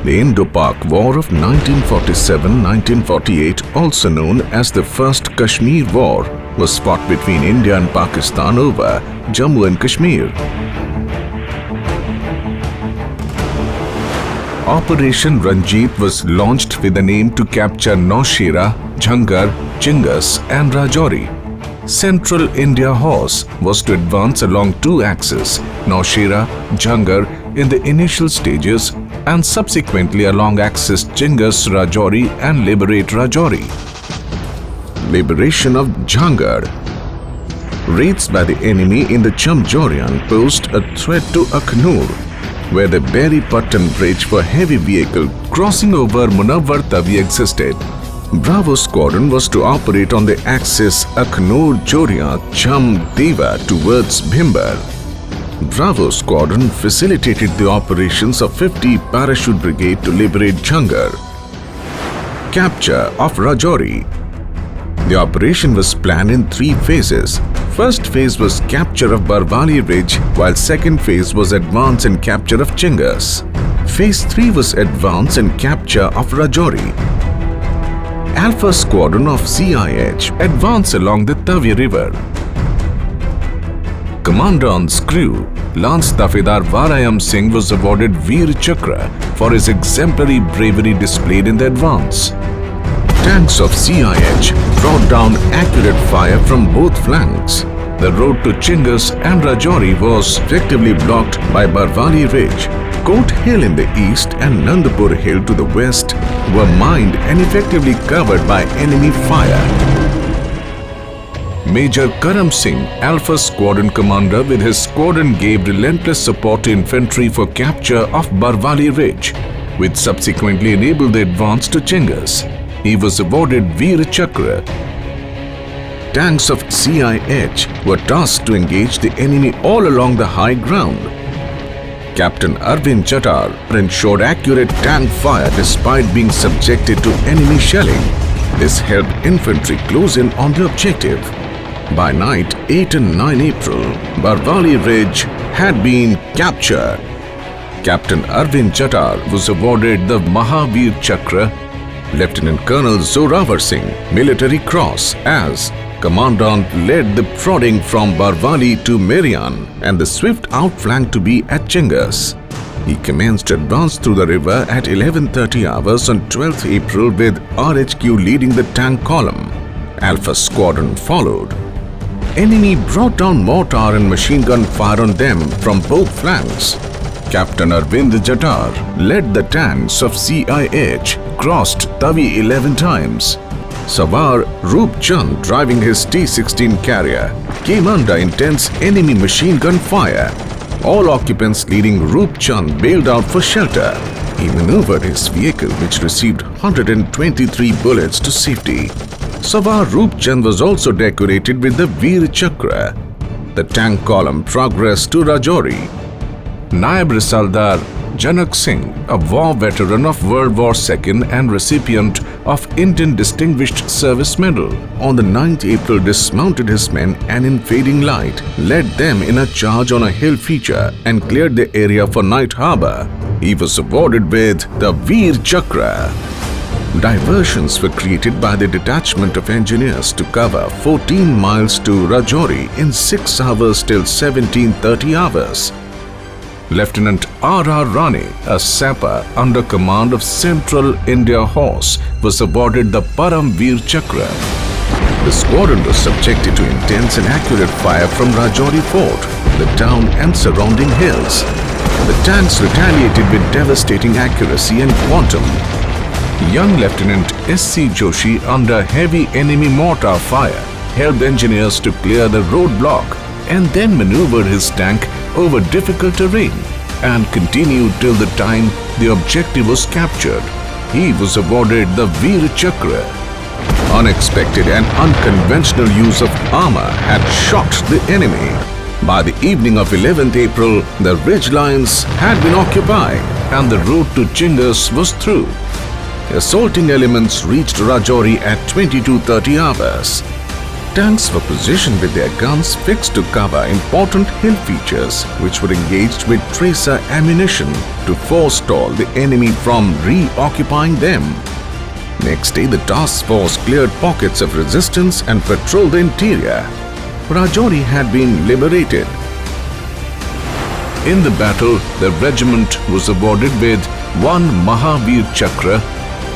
The Indo-Pak War of 1947-1948, also known as the First Kashmir War, was fought between India and Pakistan over Jammu and Kashmir. Operation Ranjit was launched with the aim to capture Naushera, Jhangar, Chingas and Rajouri. Central India Horse was to advance along two axes, Naushera, Jhangar in the initial stages and subsequently along axis Chingas, Rajouri and liberate Rajouri. Liberation of Jhangar. Raids by the enemy in the Chamjorian posed a threat to Akhnur, where the Berry-Pattan bridge for heavy vehicle crossing over Munawwar Tawi existed. Bravo Squadron was to operate on the axis Akhnur-Joria-Cham-Deva towards Bhimber. Bravo Squadron facilitated the operations of 50 Parachute Brigade to liberate Jhangar. Capture of Rajouri. The operation was planned in three phases. First phase was capture of Barwali Ridge, while second phase was advance and capture of Chingas. Phase 3 was advance and capture of Rajouri. Alpha Squadron of CIH advanced along the Tavi River. Commandant's crew, Lance Dafedar Varayam Singh was awarded Veer Chakra for his exemplary bravery displayed in the advance. Tanks of CIH brought down accurate fire from both flanks. The road to Chingas and Rajouri was effectively blocked by Barwali Ridge. Kot Hill in the east and Nandapur Hill to the west were mined and effectively covered by enemy fire. Major Karam Singh, Alpha Squadron Commander with his squadron gave relentless support to infantry for capture of Barwali Ridge, which subsequently enabled the advance to Chingas. He was awarded Veer Chakra. Tanks of CIH were tasked to engage the enemy all along the high ground. Captain Arvind Jatar ensured accurate tank fire despite being subjected to enemy shelling. This helped infantry close in on the objective. By night 8 and 9 April, Barwali Ridge had been captured. Captain Arvind Jatar was awarded the Mahavir Chakra. Lieutenant Colonel Zorawar Singh, Military Cross, as Commandant led the prodding from Barwali to Merian and the swift outflank to be at Chingas. He commenced advance through the river at 11:30 hours on 12th April with RHQ leading the tank column. Alpha Squadron followed. Enemy brought down mortar and machine gun fire on them from both flanks. Captain Arvind Jatar led the tanks of CIH crossed Tavi 11 times. Sawar Roop Chand, driving his T-16 carrier, came under intense enemy machine gun fire. All occupants leading Roop Chand bailed out for shelter. He maneuvered his vehicle, which received 123 bullets to safety. Sawar Roop Chand was also decorated with the Veer Chakra. The tank column progressed to Rajouri. Naib Risaldar Janak Singh, a war veteran of World War II and recipient of Indian Distinguished Service Medal, on the 9th April dismounted his men and in fading light led them in a charge on a hill feature and cleared the area for Night Harbour. He was awarded with the Veer Chakra. Diversions were created by the detachment of engineers to cover 14 miles to Rajouri in 6 hours till 17:30 hours. Lieutenant R.R. Rane, a sapper under command of Central India Horse, was awarded the Param Veer Chakra. The squadron was subjected to intense and accurate fire from Rajouri Fort, the town and surrounding hills. The tanks retaliated with devastating accuracy and quantum. Young Lieutenant S.C. Joshi, under heavy enemy mortar fire, helped engineers to clear the roadblock and then maneuvered his tank over difficult terrain and continued till the time the objective was captured. He was awarded the Veer Chakra. Unexpected and unconventional use of armor had shocked the enemy. By the evening of 11th April, the ridge lines had been occupied and the route to Chingas was through. Assaulting elements reached Rajouri at 22:30 hours. Tanks were positioned with their guns fixed to cover important hill features, which were engaged with tracer ammunition to forestall the enemy from reoccupying them. Next day, the task force cleared pockets of resistance and patrolled the interior. Rajouri had been liberated. In the battle, the regiment was awarded with 1 Mahavir Chakra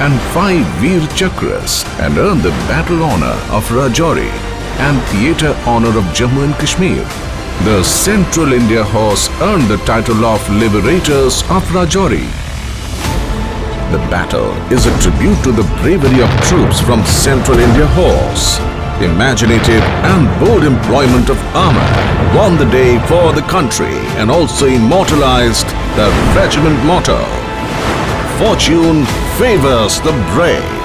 and 5 Veer Chakras and earned the Battle Honour of Rajouri and Theatre Honour of Jammu and Kashmir. The Central India Horse earned the title of Liberators of Rajouri. The battle is a tribute to the bravery of troops from Central India Horse. Imaginative and bold employment of armour won the day for the country and also immortalized the regiment motto, "Fortune favors the brave."